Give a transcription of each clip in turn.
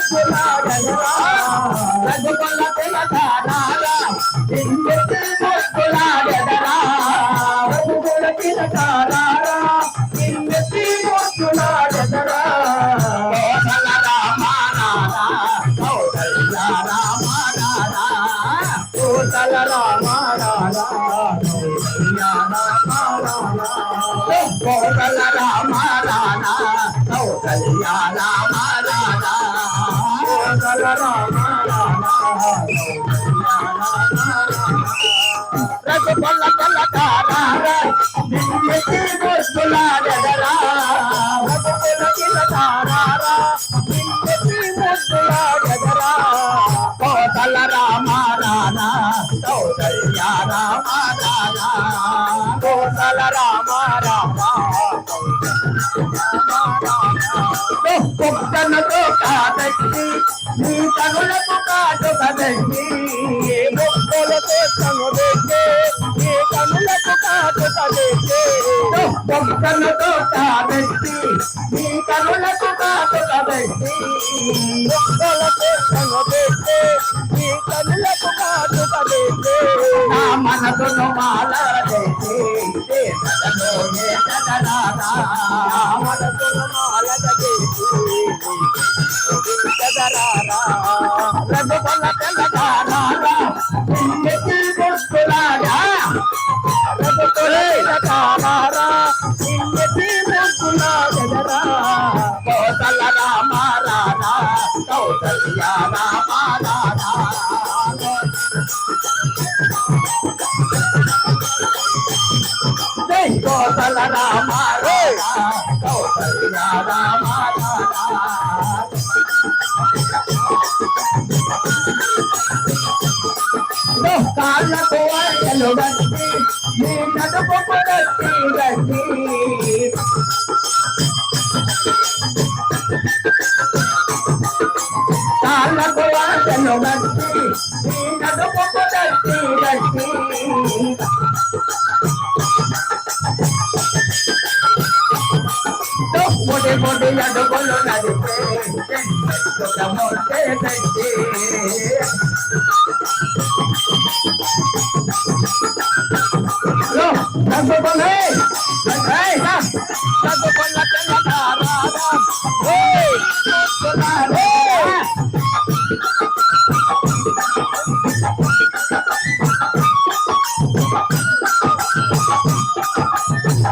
ముక్కులాడెదరా రఘుకుల తిలకారారా ఇంకెత్తి ముక్కులాడెదరా రఘుకుల తిలకారారా ఇంకెత్తి ముక్కులాడెదరా కోసల రామారారా కౌసల్య రామారారా కోసల రామారారా కౌసల్య రామారారా కోసల రామారారా కౌసల్య రామారారా కోసల రామారారా రఘుకుల తిలకారారా ఇంకెత్తి ముక్కులాడెదరా రఘుకుల తిలకారారా ఇంకెత్తి ముక్కులాడెదరా కోసల రామారారా కౌసల్య రామారారా కోసల రామారారా కుక్కనతో కాదట్టి నీ కనులకు కాటుక పెట్టి మొక్కలతో కనుబెట్టి నీ కనులకు కాటుక పెట్టి కుక్కనతో కాదట్టి నీ కనులకు కాటుక పెట్టి మొక్కలతో కనుబెట్టి నీ కనులకు కాటుక పెట్టి నా మనసును మాలదేసి మనసును మాలదేసి రఘుకుల తిలకారారా ఇంకెత్తి ముక్కులాడా రఘుకుల తిలకారారా ఇంకెత్తి ముక్కులాడెదరా కోసల రామారారా కౌసల్య రామారారా కోసల రామారారా కౌసల్య రామారారా కాళ్ళకు వాయలు గట్టి నీ నడుపు గట్టి గట్టి కాళ్ళకు వాయలు గట్టి నీ నడుపు గట్టి గట్టి ముడి ముడి అడుగులు నడిపే మొట్టే గట్టి రఘుకుల తిలకారారా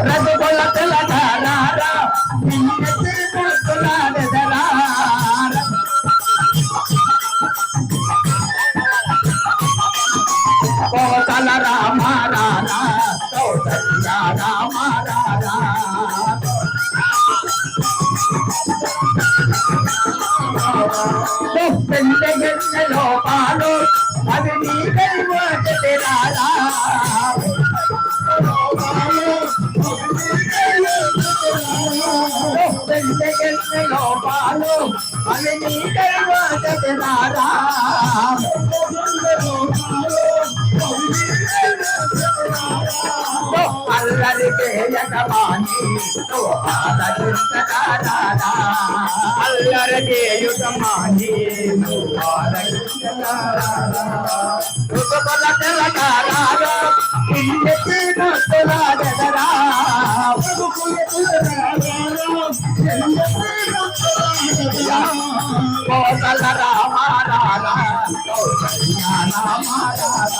రఘుకుల తిలకారారా ఇంకెత్తి ముక్కులాడెదరా కోసల రామారారా కౌసల్య రామారారా పెండె గెన్నెలో పాలు అది నీ కైవాటెరారా పెండె గెన్నెలో పాలు అది నీ కైవాటెరారా అల్లరికి యజమాని అల్లరికి యుగమాని రఘుకుల తిలకారారా ఇంకెత్తి ముక్కులాడెదరా కోసల రామారారా కౌసల్య రామారారా